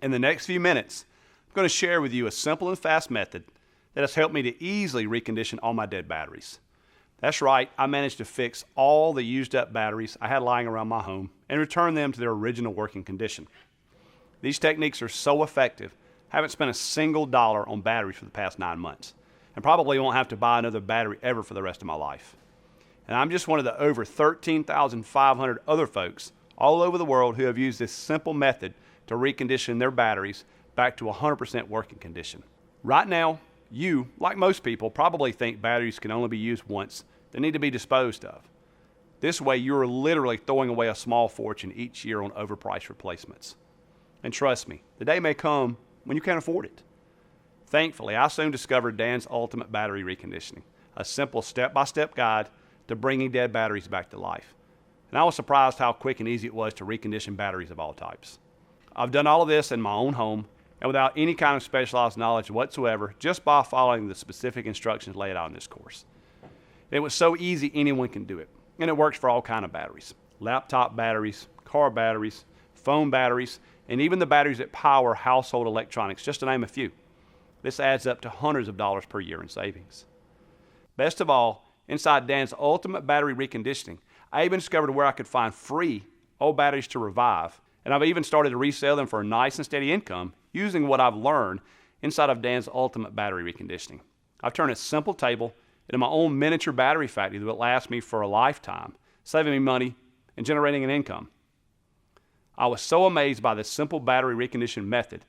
In the next few minutes, I'm going to share with you a simple and fast method that has helped me to easily recondition all my dead batteries. That's right, I managed to fix all the used up batteries I had lying around my home and return them to their original working condition. These techniques are so effective, I haven't spent a single dollar on batteries for the past 9 months, and probably won't have to buy another battery ever for the rest of my life. And I'm just one of the over 13,500 other folks all over the world who have used this simple method to recondition their batteries back to 100% working condition. Right now, you, like most people, probably think batteries can only be used once. They need to be disposed of. This way, you're literally throwing away a small fortune each year on overpriced replacements. And trust me, the day may come when you can't afford it. Thankfully, I soon discovered Dan's Ultimate Battery Reconditioning, a simple step-by-step guide to bringing dead batteries back to life. And I was surprised how quick and easy it was to recondition batteries of all types. I've done all of this in my own home and without any kind of specialized knowledge whatsoever, just by following the specific instructions laid out in this course. It was so easy anyone can do it, and it works for all kinds of batteries. Laptop batteries, car batteries, phone batteries, and even the batteries that power household electronics, just to name a few. This adds up to hundreds of dollars per year in savings. Best of all, inside Dan's Ultimate Battery Reconditioning, I even discovered where I could find free old batteries to revive, and I've even started to resell them for a nice and steady income using what I've learned inside of Dan's Ultimate Battery Reconditioning. I've turned a simple table into my own miniature battery factory that will last me for a lifetime, saving me money and generating an income. I was so amazed by this simple battery reconditioning method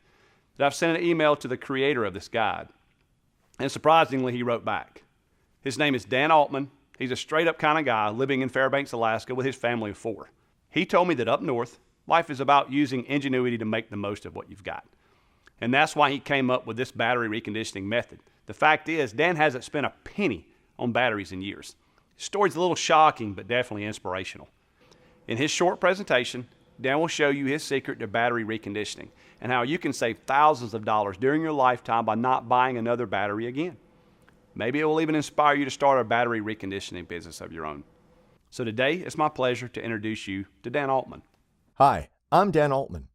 that I've sent an email to the creator of this guide. And surprisingly, he wrote back. His name is Dan Altman. He's a straight up kind of guy living in Fairbanks, Alaska with his family of 4. He told me that up north, life is about using ingenuity to make the most of what you've got. And that's why he came up with this battery reconditioning method. The fact is, Dan hasn't spent a penny on batteries in years. His story's a little shocking, but definitely inspirational. In his short presentation, Dan will show you his secret to battery reconditioning and how you can save thousands of dollars during your lifetime by not buying another battery again. Maybe it will even inspire you to start a battery reconditioning business of your own. So today, it's my pleasure to introduce you to Dan Altman. Hi, I'm Dan Altman,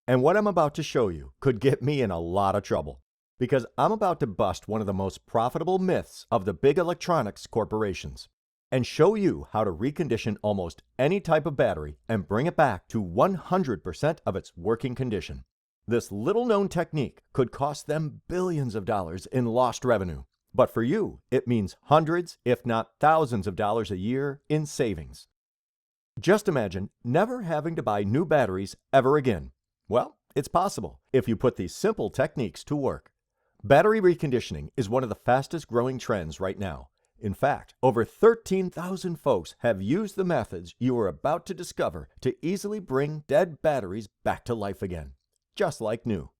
and what I'm about to show you could get me in a lot of trouble because I'm about to bust one of the most profitable myths of the big electronics corporations and show you how to recondition almost any type of battery and bring it back to 100% of its working condition. This little-known technique could cost them billions of dollars in lost revenue, but for you, it means hundreds, if not thousands of dollars a year in savings. Just imagine never having to buy new batteries ever again. Well, it's possible if you put these simple techniques to work. Battery reconditioning is one of the fastest growing trends right now. In fact, over 13,000 folks have used the methods you are about to discover to easily bring dead batteries back to life again, just like new.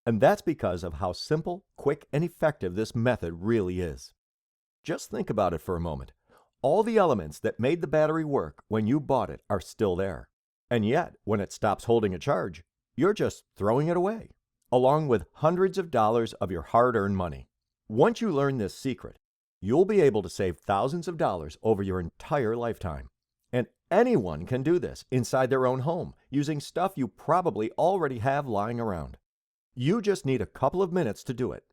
And that's because of how simple, quick, and effective this method really is. Just think about it for a moment. All the elements that made the battery work when you bought it are still there. And yet, when it stops holding a charge, you're just throwing it away, along with hundreds of dollars of your hard-earned money. Once you learn this secret, you'll be able to save thousands of dollars over your entire lifetime. And anyone can do this inside their own home using stuff you probably already have lying around. You just need a couple of minutes to do it.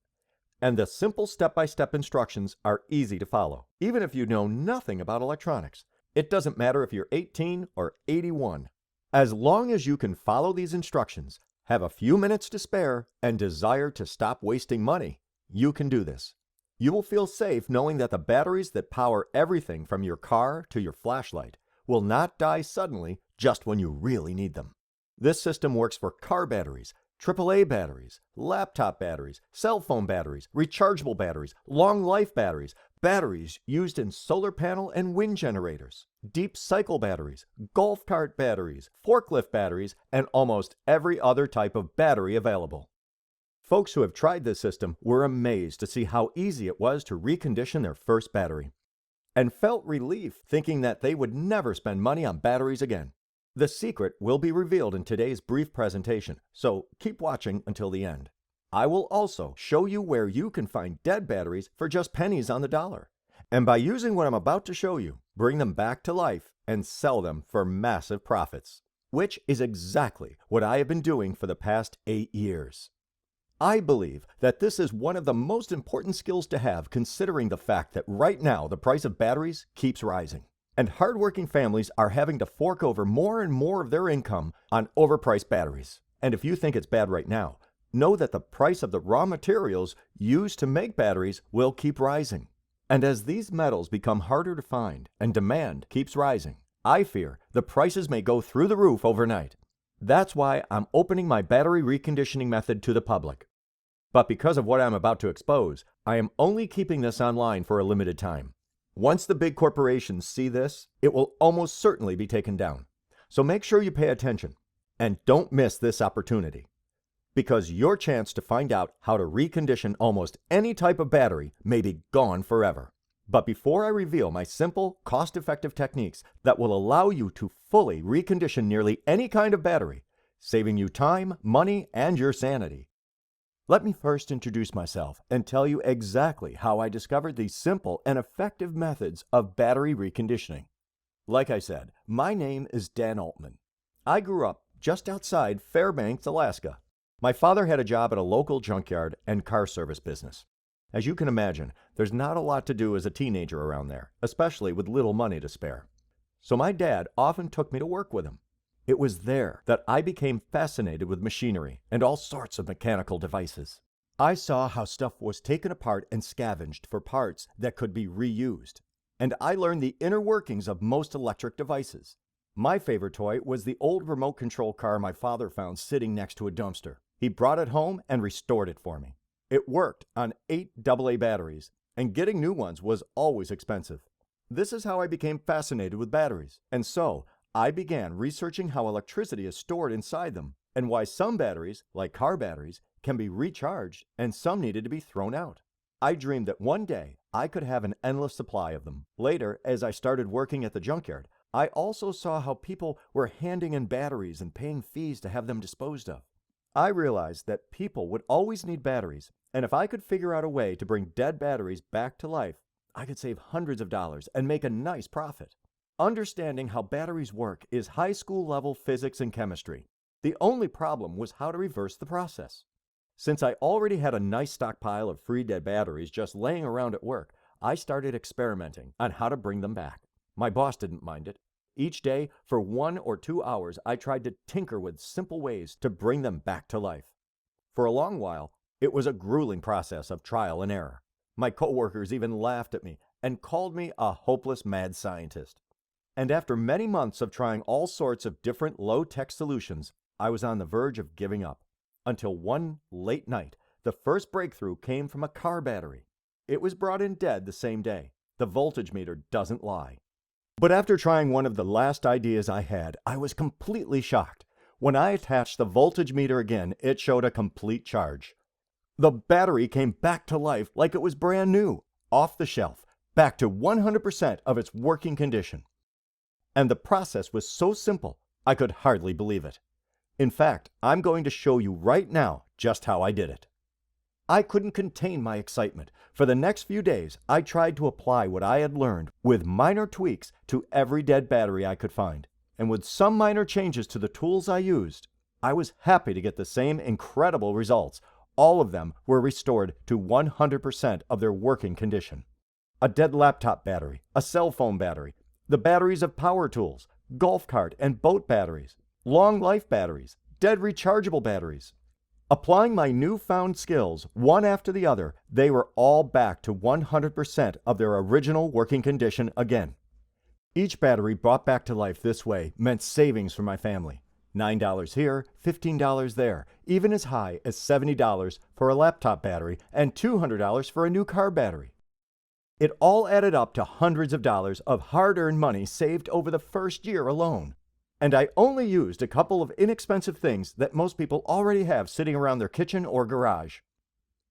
And the simple step-by-step instructions are easy to follow, even if you know nothing about electronics. It doesn't matter if you're 18 or 81. As long as you can follow these instructions, have a few minutes to spare, and desire to stop wasting money, you can do this. You will feel safe knowing that the batteries that power everything from your car to your flashlight will not die suddenly just when you really need them. This system works for car batteries, AAA batteries, laptop batteries, cell phone batteries, rechargeable batteries, long life batteries, batteries used in solar panel and wind generators, deep cycle batteries, golf cart batteries, forklift batteries, and almost every other type of battery available. Folks who have tried this system were amazed to see how easy it was to recondition their first battery, and felt relief thinking that they would never spend money on batteries again. The secret will be revealed in today's brief presentation, so keep watching until the end. I will also show you where you can find dead batteries for just pennies on the dollar, and by using what I'm about to show you, bring them back to life and sell them for massive profits. which is exactly what I have been doing for the past 8 years. I believe that this is one of the most important skills to have, considering the fact that right now the price of batteries keeps rising, and hardworking families are having to fork over more and more of their income on overpriced batteries. And if you think it's bad right now, know that the price of the raw materials used to make batteries will keep rising. And as these metals become harder to find and demand keeps rising, I fear the prices may go through the roof overnight. That's why I'm opening my battery reconditioning method to the public. But because of what I'm about to expose, I am only keeping this online for a limited time. Once the big corporations see this, it will almost certainly be taken down. So make sure you pay attention and don't miss this opportunity, because your chance to find out how to recondition almost any type of battery may be gone forever. But before I reveal my simple, cost-effective techniques that will allow you to fully recondition nearly any kind of battery, saving you time, money, and your sanity, let me first introduce myself and tell you exactly how I discovered these simple and effective methods of battery reconditioning. Like I said, my name is Dan Altman. I grew up just outside Fairbanks, Alaska. My father had a job at a local junkyard and car service business. As you can imagine, there's not a lot to do as a teenager around there, especially with little money to spare. So my dad often took me to work with him. It was there that I became fascinated with machinery and all sorts of mechanical devices. I saw how stuff was taken apart and scavenged for parts that could be reused, and I learned the inner workings of most electric devices. My favorite toy was the old remote control car my father found sitting next to a dumpster. He brought it home and restored it for me. It worked on 8 AA batteries, and getting new ones was always expensive. This is how I became fascinated with batteries, and so I began researching how electricity is stored inside them and why some batteries, like car batteries, can be recharged and some needed to be thrown out. I dreamed that one day I could have an endless supply of them. Later, as I started working at the junkyard, I also saw how people were handing in batteries and paying fees to have them disposed of. I realized that people would always need batteries, and if I could figure out a way to bring dead batteries back to life, I could save hundreds of dollars and make a nice profit. Understanding how batteries work is high school level physics and chemistry. The only problem was how to reverse the process. Since I already had a nice stockpile of free dead batteries just laying around at work, I started experimenting on how to bring them back. My boss didn't mind it. Each day, for 1 or 2 hours, I tried to tinker with simple ways to bring them back to life. For a long while, it was a grueling process of trial and error. My coworkers even laughed at me and called me a hopeless mad scientist. And after many months of trying all sorts of different low-tech solutions, I was on the verge of giving up. Until one late night, the first breakthrough came from a car battery. It was brought in dead the same day. The voltage meter doesn't lie. But after trying one of the last ideas I had, I was completely shocked. When I attached the voltage meter again, it showed a complete charge. The battery came back to life like it was brand new, off the shelf, back to 100% of its working condition. And the process was so simple, I could hardly believe it. In fact, I'm going to show you right now just how I did it. I couldn't contain my excitement. For the next few days, I tried to apply what I had learned with minor tweaks to every dead battery I could find. And with some minor changes to the tools I used, I was happy to get the same incredible results. All of them were restored to 100% of their working condition. A dead laptop battery, a cell phone battery, the batteries of power tools, golf cart and boat batteries, long life batteries, dead rechargeable batteries. Applying my newfound skills, one after the other, they were all back to 100% of their original working condition again. Each battery brought back to life this way meant savings for my family. $9 here, $15 there, even as high as $70 for a laptop battery and $200 for a new car battery. It all added up to hundreds of dollars of hard-earned money saved over the first year alone. And I only used a couple of inexpensive things that most people already have sitting around their kitchen or garage.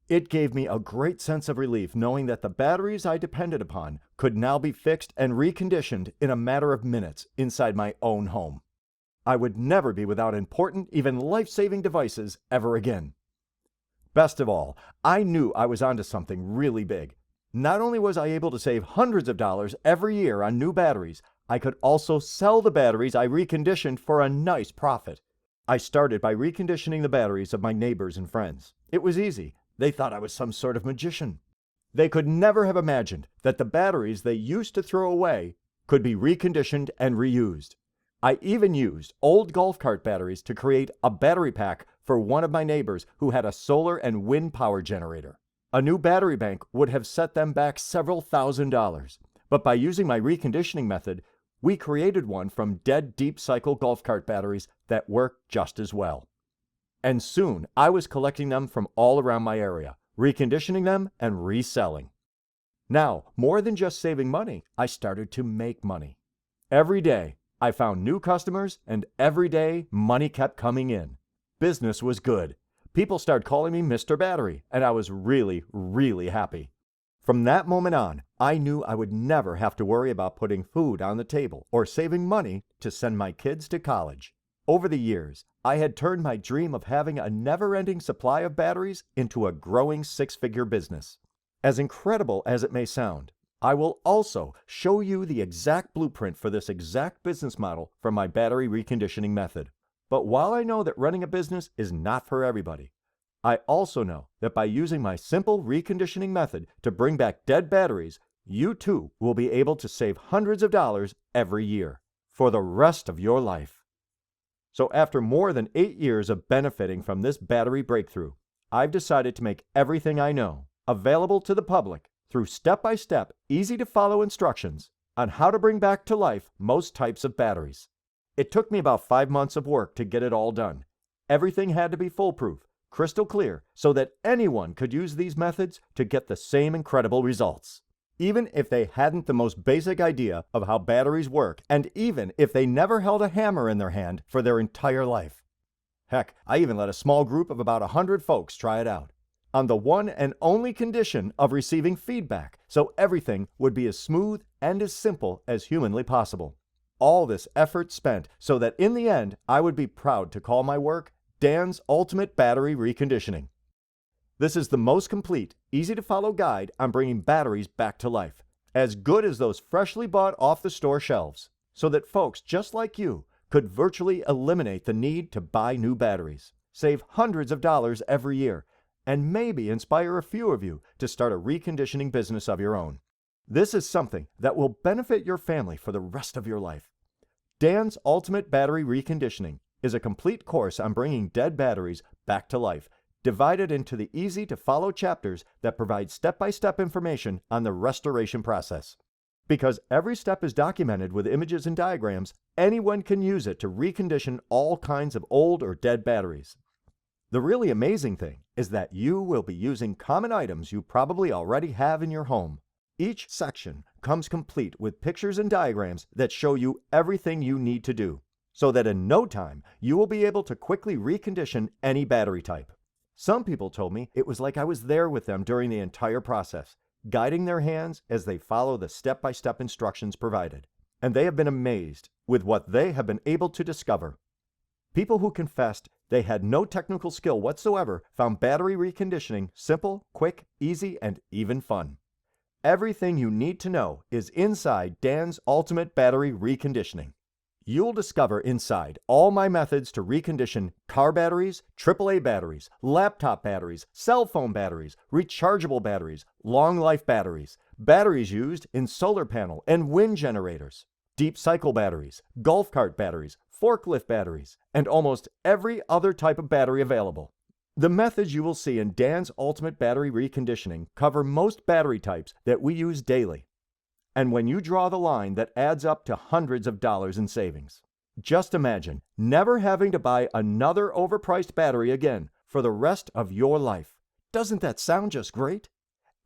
It gave me a great sense of relief knowing that the batteries I depended upon could now be fixed and reconditioned in a matter of minutes inside my own home. I would never be without important, even life-saving devices ever again. Best of all, I knew I was onto something really big. Not only was I able to save hundreds of dollars every year on new batteries, I could also sell the batteries I reconditioned for a nice profit. I started by reconditioning the batteries of my neighbors and friends. It was easy. They thought I was some sort of magician. They could never have imagined that the batteries they used to throw away could be reconditioned and reused. I even used old golf cart batteries to create a battery pack for one of my neighbors who had a solar and wind power generator. A new battery bank would have set them back several $1,000s, but by using my reconditioning method, we created one from dead deep cycle golf cart batteries that work just as well. And soon I was collecting them from all around my area, reconditioning them and reselling. Now, more than just saving money, I started to make money. Every day, I found new customers, and every day, money kept coming in. Business was good. People started calling me Mr. Battery, and I was really, really happy. From that moment on, I knew I would never have to worry about putting food on the table or saving money to send my kids to college. Over the years, I had turned my dream of having a never-ending supply of batteries into a growing six-figure business. As incredible as it may sound, I will also show you the exact blueprint for this exact business model from my battery reconditioning method. But while I know that running a business is not for everybody, I also know that by using my simple reconditioning method to bring back dead batteries, you too will be able to save hundreds of dollars every year for the rest of your life. So after more than 8 years of benefiting from this battery breakthrough, I've decided to make everything I know available to the public through step-by-step, easy-to-follow instructions on how to bring back to life most types of batteries. It took me about 5 months of work to get it all done. Everything had to be foolproof, crystal clear, so that anyone could use these methods to get the same incredible results. Even if they hadn't the most basic idea of how batteries work, and even if they never held a hammer in their hand for their entire life. Heck, I even let a small group of about 100 folks try it out, on the one and only condition of receiving feedback, so everything would be as smooth and as simple as humanly possible. All this effort spent so that in the end, I would be proud to call my work Dan's Ultimate Battery Reconditioning. This is the most complete, easy-to-follow guide on bringing batteries back to life, as good as those freshly bought off the store shelves, so that folks just like you could virtually eliminate the need to buy new batteries, save hundreds of dollars every year, and maybe inspire a few of you to start a reconditioning business of your own. This is something that will benefit your family for the rest of your life. Dan's Ultimate Battery Reconditioning is a complete course on bringing dead batteries back to life, divided into the easy-to-follow chapters that provide step-by-step information on the restoration process. Because every step is documented with images and diagrams, anyone can use it to recondition all kinds of old or dead batteries. The really amazing thing is that you will be using common items you probably already have in your home. Each section comes complete with pictures and diagrams that show you everything you need to do, so that in no time you will be able to quickly recondition any battery type. Some people told me it was like I was there with them during the entire process, guiding their hands as they follow the step-by-step instructions provided. And they have been amazed with what they have been able to discover. People who confessed they had no technical skill whatsoever found battery reconditioning simple, quick, easy, and even fun. Everything you need to know is inside Dan's Ultimate Battery Reconditioning. You'll discover inside all my methods to recondition car batteries, AAA batteries, laptop batteries, cell phone batteries, rechargeable batteries, long-life batteries, batteries used in solar panel and wind generators, deep cycle batteries, golf cart batteries, forklift batteries, and almost every other type of battery available. The methods you will see in Dan's Ultimate Battery Reconditioning cover most battery types that we use daily. And when you draw the line, that adds up to hundreds of dollars in savings. Just imagine never having to buy another overpriced battery again for the rest of your life. Doesn't that sound just great?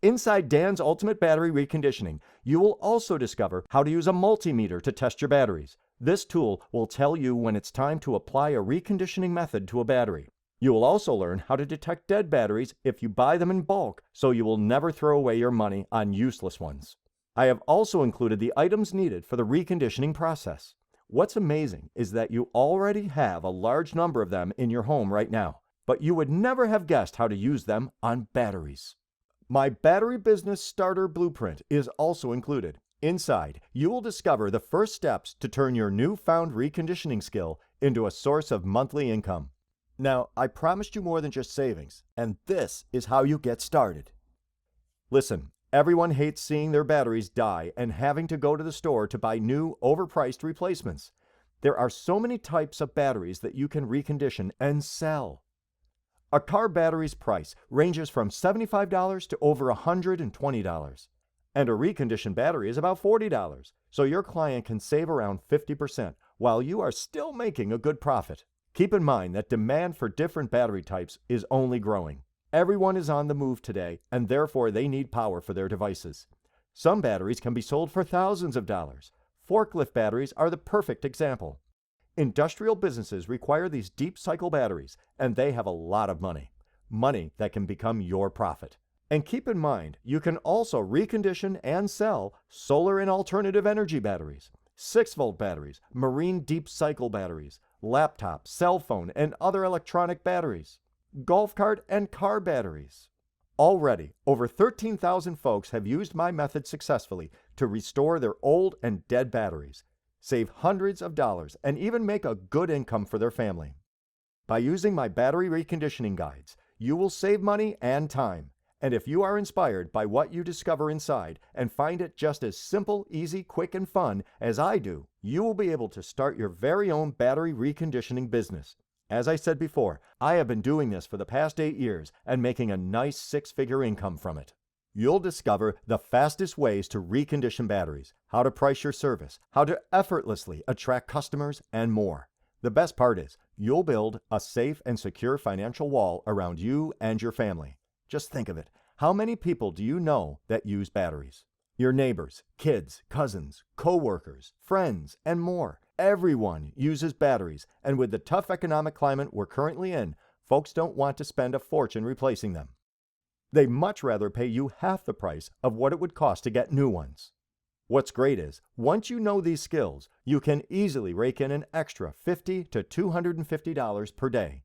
Inside Dan's Ultimate Battery Reconditioning, you will also discover how to use a multimeter to test your batteries. This tool will tell you when it's time to apply a reconditioning method to a battery. You will also learn how to detect dead batteries if you buy them in bulk, so you will never throw away your money on useless ones. I have also included the items needed for the reconditioning process. What's amazing is that you already have a large number of them in your home right now, but you would never have guessed how to use them on batteries. My Battery Business Starter Blueprint is also included. Inside, you will discover the first steps to turn your newfound reconditioning skill into a source of monthly income. Now, I promised you more than just savings, and this is how you get started. Listen, everyone hates seeing their batteries die and having to go to the store to buy new, overpriced replacements. There are so many types of batteries that you can recondition and sell. A car battery's price ranges from $75 to over $120. And a reconditioned battery is about $40, so your client can save around 50% while you are still making a good profit. Keep in mind that demand for different battery types is only growing. Everyone is on the move today, and therefore they need power for their devices. Some batteries can be sold for thousands of dollars. Forklift batteries are the perfect example. Industrial businesses require these deep cycle batteries, and they have a lot of money. Money that can become your profit. And keep in mind, you can also recondition and sell solar and alternative energy batteries, 6-volt batteries, marine deep cycle batteries, laptop, cell phone, and other electronic batteries, golf cart and car batteries. Already, over 13,000 folks have used my method successfully to restore their old and dead batteries, save hundreds of dollars, and even make a good income for their family. By using my battery reconditioning guides, you will save money and time. And if you are inspired by what you discover inside and find it just as simple, easy, quick, and fun as I do, you will be able to start your very own battery reconditioning business. As I said before, I have been doing this for the past 8 years and making a nice 6-figure income from it. You'll discover the fastest ways to recondition batteries, how to price your service, how to effortlessly attract customers, and more. The best part is, you'll build a safe and secure financial wall around you and your family. Just think of it. How many people do you know that use batteries? Your neighbors, kids, cousins, co-workers, friends, and more. Everyone uses batteries, and with the tough economic climate we're currently in, folks don't want to spend a fortune replacing them. They'd much rather pay you half the price of what it would cost to get new ones. What's great is, once you know these skills, you can easily rake in an extra $50 to $250 per day.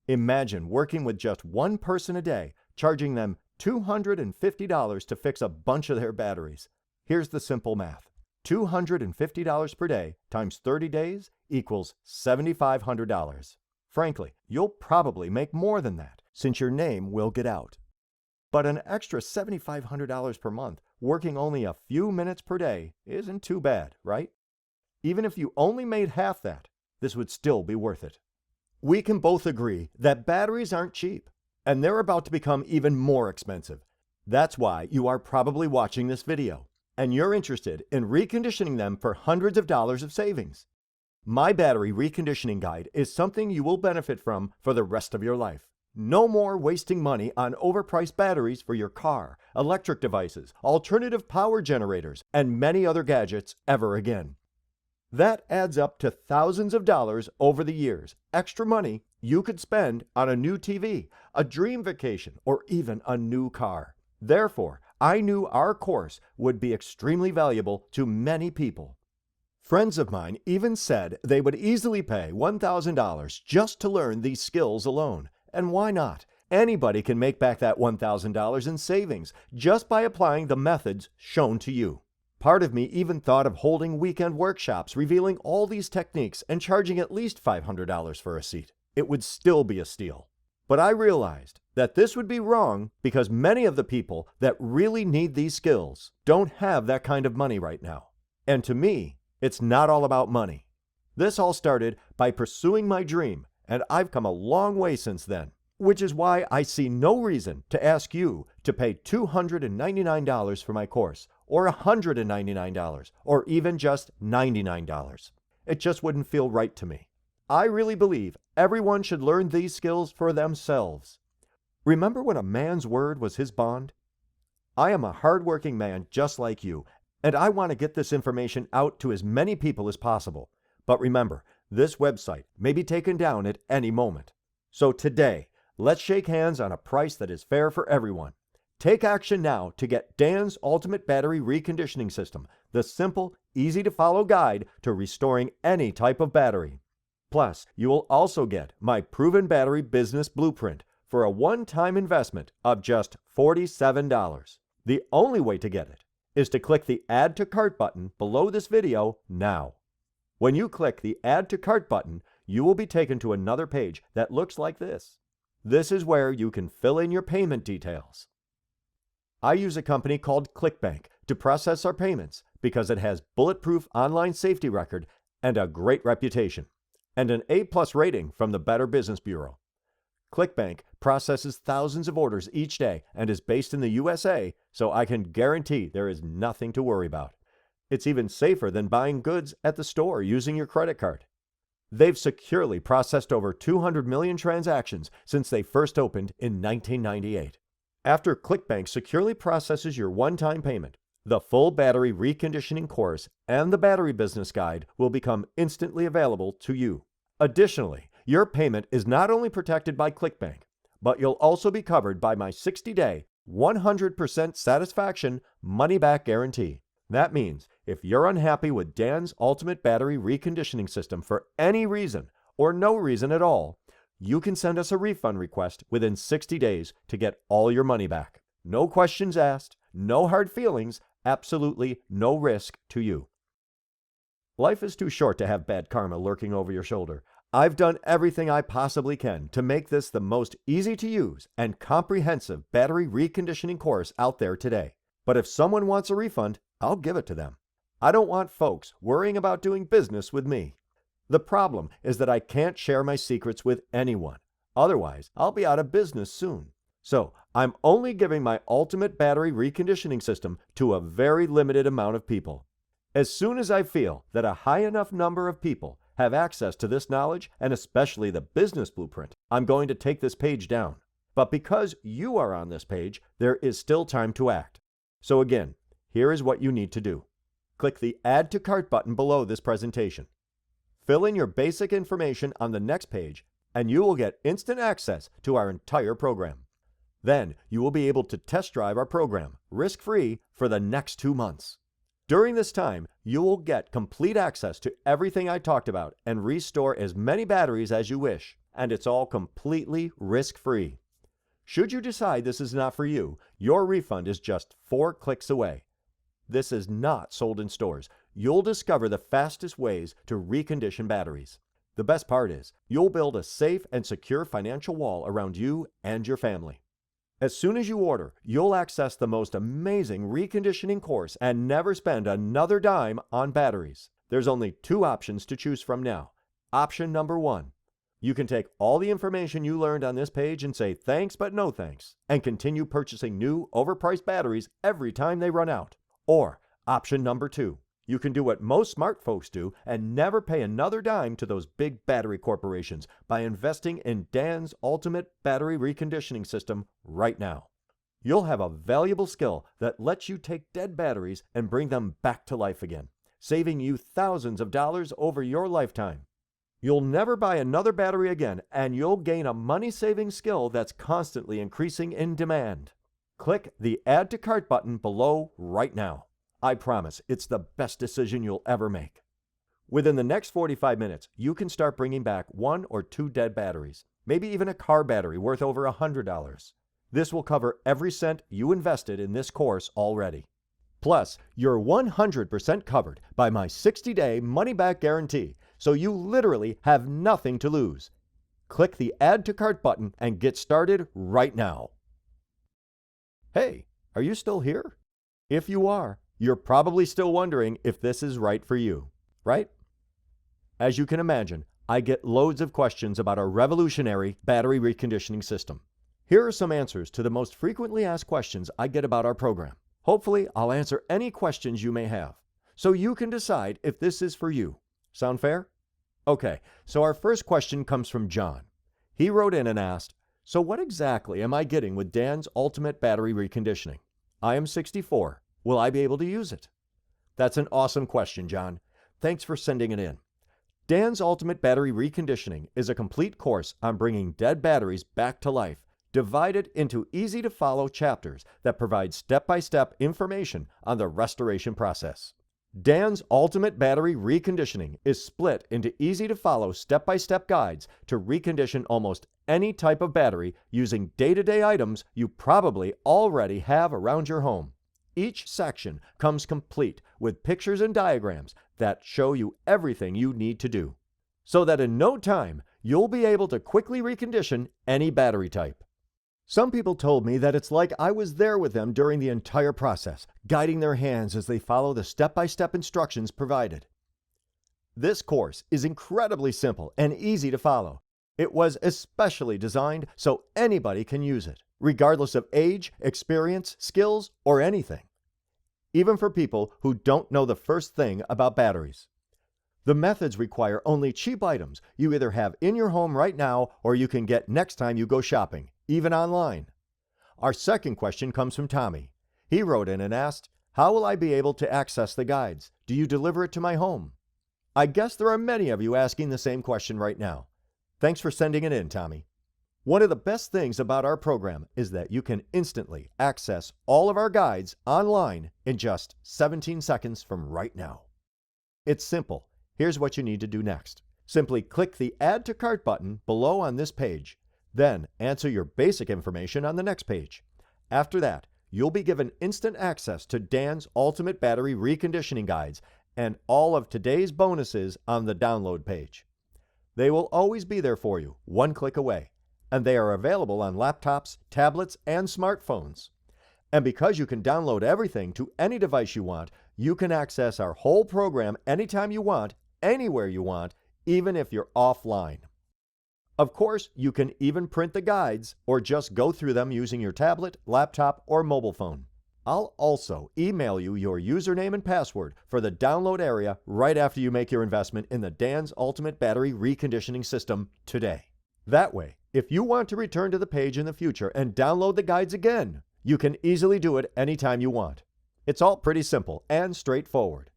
Imagine working with just one person a day, charging them $250 to fix a bunch of their batteries. Here's the simple math. $250 per day times 30 days equals $7,500. Frankly, you'll probably make more than that, since your name will get out. But an extra $7,500 per month, working only a few minutes per day, isn't too bad, right? Even if you only made half that, this would still be worth it. We can both agree that batteries aren't cheap, and they're about to become even more expensive. That's why you are probably watching this video, and you're interested in reconditioning them for hundreds of dollars of savings. My battery reconditioning guide is something you will benefit from for the rest of your life. No more wasting money on overpriced batteries for your car, electric devices, alternative power generators, and many other gadgets ever again. That adds up to thousands of dollars over the years, extra money you could spend on a new TV, a dream vacation, or even a new car. Therefore, I knew our course would be extremely valuable to many people. Friends of mine even said they would easily pay $1,000 just to learn these skills alone. And why not? Anybody can make back that $1,000 in savings just by applying the methods shown to you. Part of me even thought of holding weekend workshops revealing all these techniques and charging at least $500 for a seat. It would still be a steal. But I realized that this would be wrong because many of the people that really need these skills don't have that kind of money right now. And to me, it's not all about money. This all started by pursuing my dream, and I've come a long way since then, which is why I see no reason to ask you to pay $299 for my course, or $199, or even just $99. It just wouldn't feel right to me. I really believe everyone should learn these skills for themselves. Remember when a man's word was his bond? I am a hardworking man just like you, and I want to get this information out to as many people as possible. But remember, this website may be taken down at any moment. So today, let's shake hands on a price that is fair for everyone. Take action now to get Dan's Ultimate Battery Reconditioning System, the simple, easy-to-follow guide to restoring any type of battery. Plus, you will also get my Proven Battery Business Blueprint for a one-time investment of just $47. The only way to get it is to click the Add to Cart button below this video now. When you click the Add to Cart button, you will be taken to another page that looks like this. This is where you can fill in your payment details. I use a company called ClickBank to process our payments because it has bulletproof online safety record and a great reputation, and an A+ rating from the Better Business Bureau. ClickBank processes thousands of orders each day and is based in the USA, so I can guarantee there is nothing to worry about. It's even safer than buying goods at the store using your credit card. They've securely processed over 200 million transactions since they first opened in 1998. After ClickBank securely processes your one-time payment, the full battery reconditioning course and the battery business guide will become instantly available to you. Additionally, your payment is not only protected by ClickBank, but you'll also be covered by my 60-day, 100% satisfaction money-back guarantee. That means if you're unhappy with Dan's Ultimate Battery Reconditioning System for any reason or no reason at all, you can send us a refund request within 60 days to get all your money back. No questions asked, no hard feelings, absolutely no risk to you. Life is too short to have bad karma lurking over your shoulder. I've done everything I possibly can to make this the most easy to use and comprehensive battery reconditioning course out there today. But if someone wants a refund, I'll give it to them. I don't want folks worrying about doing business with me. The problem is that I can't share my secrets with anyone. Otherwise, I'll be out of business soon. So I'm only giving my ultimate battery reconditioning system to a very limited amount of people. As soon as I feel that a high enough number of people have access to this knowledge, and especially the business blueprint, I'm going to take this page down. But because you are on this page, there is still time to act. So again, here is what you need to do. Click the Add to Cart button below this presentation. Fill in your basic information on the next page, and you will get instant access to our entire program. Then you will be able to test drive our program risk-free for the next 2 months. During this time, you will get complete access to everything I talked about and restore as many batteries as you wish, and it's all completely risk-free. Should you decide this is not for you, your refund is just 4 clicks away. This is not sold in stores. You'll discover the fastest ways to recondition batteries. The best part is, you'll build a safe and secure financial wall around you and your family. As soon as you order, you'll access the most amazing reconditioning course and never spend another dime on batteries. There's only 2 options to choose from now. Option number 1. You can take all the information you learned on this page and say thanks but no thanks, and continue purchasing new, overpriced batteries every time they run out. Or option number 2. You can do what most smart folks do and never pay another dime to those big battery corporations by investing in Dan's Ultimate Battery Reconditioning System right now. You'll have a valuable skill that lets you take dead batteries and bring them back to life again, saving you thousands of dollars over your lifetime. You'll never buy another battery again, and you'll gain a money-saving skill that's constantly increasing in demand. Click the Add to Cart button below right now. I promise it's the best decision you'll ever make. Within the next 45 minutes, you can start bringing back 1 or 2 dead batteries, maybe even a car battery worth over $100. This will cover every cent you invested in this course already. Plus, you're 100% covered by my 60-day money-back guarantee, so you literally have nothing to lose. Click the Add to Cart button and get started right now. Hey, are you still here? If you are, you're probably still wondering if this is right for you, right? As you can imagine, I get loads of questions about our revolutionary battery reconditioning system. Here are some answers to the most frequently asked questions I get about our program. Hopefully, I'll answer any questions you may have, so you can decide if this is for you. Sound fair? Okay, so our first question comes from John. He wrote in and asked, so what exactly am I getting with Dan's Ultimate Battery Reconditioning? I am 64. Will I be able to use it? That's an awesome question, John. Thanks for sending it in. Dan's Ultimate Battery Reconditioning is a complete course on bringing dead batteries back to life, divided into easy-to-follow chapters that provide step-by-step information on the restoration process. Dan's Ultimate Battery Reconditioning is split into easy-to-follow step-by-step guides to recondition almost any type of battery using day-to-day items you probably already have around your home. Each section comes complete with pictures and diagrams that show you everything you need to do, so that in no time, you'll be able to quickly recondition any battery type. Some people told me that it's like I was there with them during the entire process, guiding their hands as they follow the step-by-step instructions provided. This course is incredibly simple and easy to follow. It was especially designed so anybody can use it, regardless of age, experience, skills, or anything. Even for people who don't know the first thing about batteries. The methods require only cheap items you either have in your home right now or you can get next time you go shopping, even online. Our second question comes from Tommy. He wrote in and asked, "How will I be able to access the guides? Do you deliver it to my home?" I guess there are many of you asking the same question right now. Thanks for sending it in, Tommy. One of the best things about our program is that you can instantly access all of our guides online in just 17 seconds from right now. It's simple. Here's what you need to do next. Simply click the Add to Cart button below on this page. Then answer your basic information on the next page. After that, you'll be given instant access to Dan's Ultimate Battery Reconditioning Guides and all of today's bonuses on the download page. They will always be there for you, one click away, and they are available on laptops, tablets, and smartphones. And because you can download everything to any device you want, you can access our whole program anytime you want, anywhere you want, even if you're offline. Of course, you can even print the guides or just go through them using your tablet, laptop, or mobile phone. I'll also email you your username and password for the download area right after you make your investment in the Dan's Ultimate Battery Reconditioning System today. That way, if you want to return to the page in the future and download the guides again, you can easily do it anytime you want. It's all pretty simple and straightforward.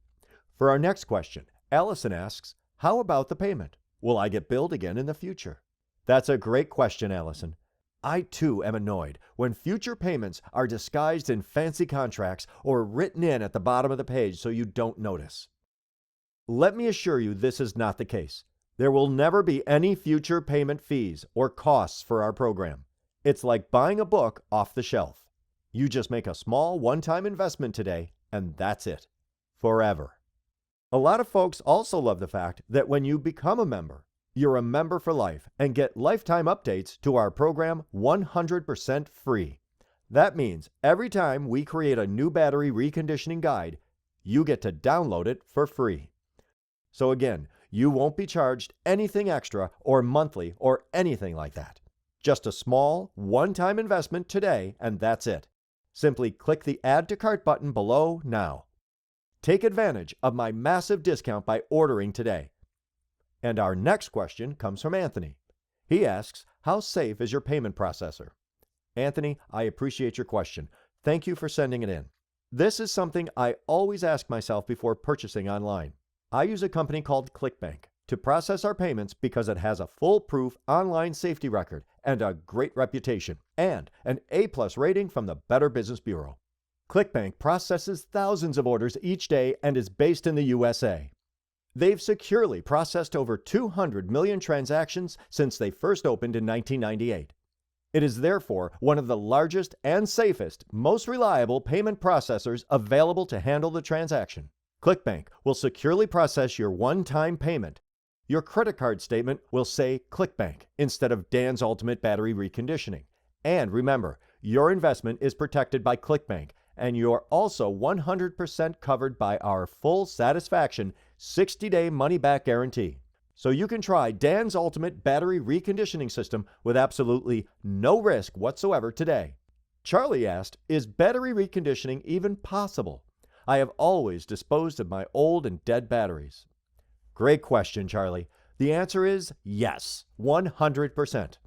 For our next question, Allison asks, "How about the payment? Will I get billed again in the future?" That's a great question, Allison. I too am annoyed when future payments are disguised in fancy contracts or written in at the bottom of the page so you don't notice. Let me assure you this is not the case. There will never be any future payment fees or costs for our program. It's like buying a book off the shelf. You just make a small one-time investment today, and that's it. Forever. A lot of folks also love the fact that when you become a member, you're a member for life and get lifetime updates to our program 100% free. That means every time we create a new battery reconditioning guide, you get to download it for free. So again, you won't be charged anything extra or monthly or anything like that. Just a small, one-time investment today, and that's it. Simply click the Add to Cart button below now. Take advantage of my massive discount by ordering today. And our next question comes from Anthony. He asks, "How safe is your payment processor?" Anthony, I appreciate your question. Thank you for sending it in. This is something I always ask myself before purchasing online. I use a company called ClickBank to process our payments because it has a foolproof online safety record and a great reputation, and an A+ rating from the Better Business Bureau. ClickBank processes thousands of orders each day and is based in the USA. They've securely processed over 200 million transactions since they first opened in 1998. It is therefore one of the largest and safest, most reliable payment processors available to handle the transaction. ClickBank will securely process your one-time payment. Your credit card statement will say ClickBank instead of Dan's Ultimate Battery Reconditioning. And remember, your investment is protected by ClickBank, and you're also 100% covered by our full satisfaction 60-day money-back guarantee. So you can try Dan's Ultimate Battery Reconditioning System with absolutely no risk whatsoever today. Charlie asked, "Is battery reconditioning even possible? I have always disposed of my old and dead batteries." Great question, Charlie. The answer is yes, 100%.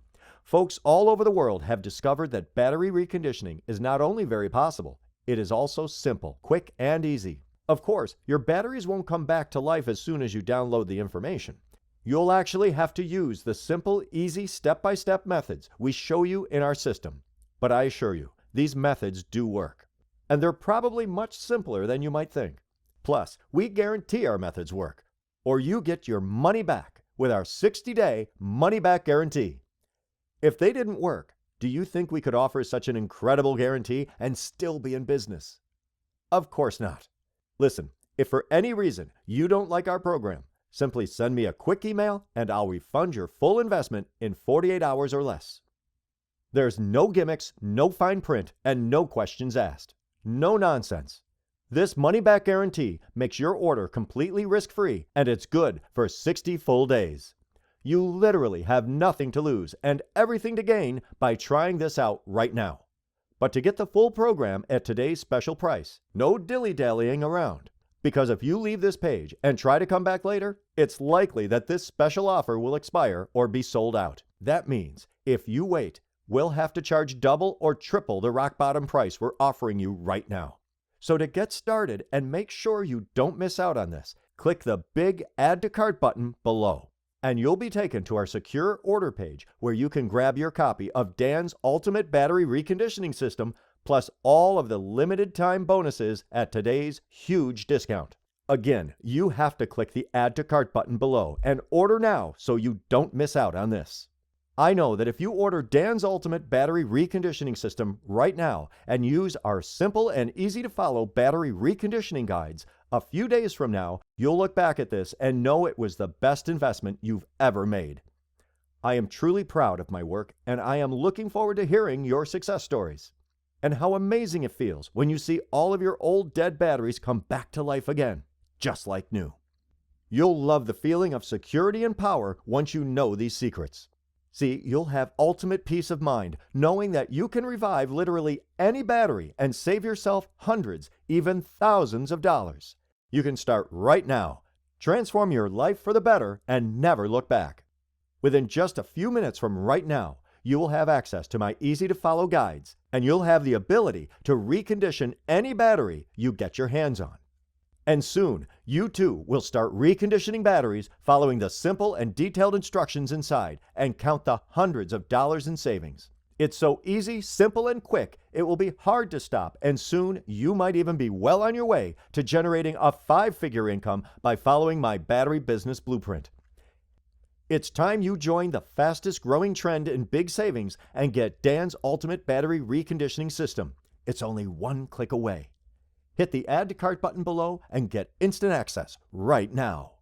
Folks all over the world have discovered that battery reconditioning is not only very possible, it is also simple, quick, and easy. Of course, your batteries won't come back to life as soon as you download the information. You'll actually have to use the simple, easy, step-by-step methods we show you in our system. But I assure you, these methods do work. And they're probably much simpler than you might think. Plus, we guarantee our methods work, or you get your money back with our 60-day money-back guarantee. If they didn't work, do you think we could offer such an incredible guarantee and still be in business? Of course not. Listen, if for any reason you don't like our program, simply send me a quick email and I'll refund your full investment in 48 hours or less. There's no gimmicks, no fine print, and no questions asked. No nonsense. This money-back guarantee makes your order completely risk-free, and it's good for 60 full days. You literally have nothing to lose and everything to gain by trying this out right now. But to get the full program at today's special price, no dilly-dallying around. Because if you leave this page and try to come back later, it's likely that this special offer will expire or be sold out. That means if you wait, we'll have to charge double or triple the rock bottom price we're offering you right now. So to get started and make sure you don't miss out on this, click the big Add to Cart button below, and you'll be taken to our secure order page where you can grab your copy of Dan's Ultimate Battery Reconditioning System plus all of the limited time bonuses at today's huge discount. Again, you have to click the Add to Cart button below and order now so you don't miss out on this. I know that if you order Dan's Ultimate Battery Reconditioning System right now and use our simple and easy to follow battery reconditioning guides, a few days from now, you'll look back at this and know it was the best investment you've ever made. I am truly proud of my work and I am looking forward to hearing your success stories. And how amazing it feels when you see all of your old dead batteries come back to life again, just like new. You'll love the feeling of security and power once you know these secrets. See, you'll have ultimate peace of mind knowing that you can revive literally any battery and save yourself hundreds, even thousands of dollars. You can start right now. Transform your life for the better and never look back. Within just a few minutes from right now, you will have access to my easy-to-follow guides, and you'll have the ability to recondition any battery you get your hands on. And soon, you too will start reconditioning batteries following the simple and detailed instructions inside and count the hundreds of dollars in savings. It's so easy, simple, and quick, it will be hard to stop, and soon you might even be well on your way to generating a 5-figure income by following my battery business blueprint. It's time you join the fastest growing trend in big savings and get Dan's Ultimate Battery Reconditioning System. It's only one click away. Hit the Add to Cart button below and get instant access right now.